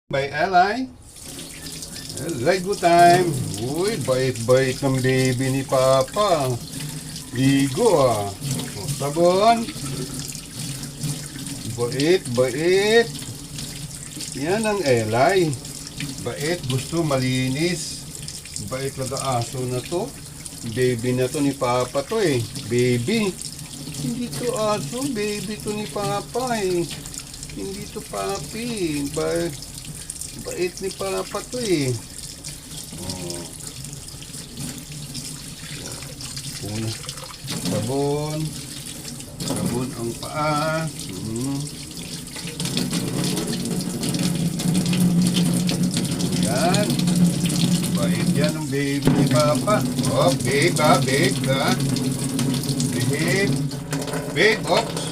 By Ally. Lego time. Uy, bait-bait ng baby ni Papa. Ligo ah. O, sabon. Bait. Yan ang Ally. Bait, gusto malinis. Bait laga aso na to. Baby na to ni Papa to eh. Baby. Hindi to aso, baby to ni Papa eh. Hindi to papi. Bait ni Papa to eh. Oh. Una. Sabon. Sabon ang paa. Yan. Bait yan ang baby ni Papa. Oh, babe ha. Babe. Babe, oops.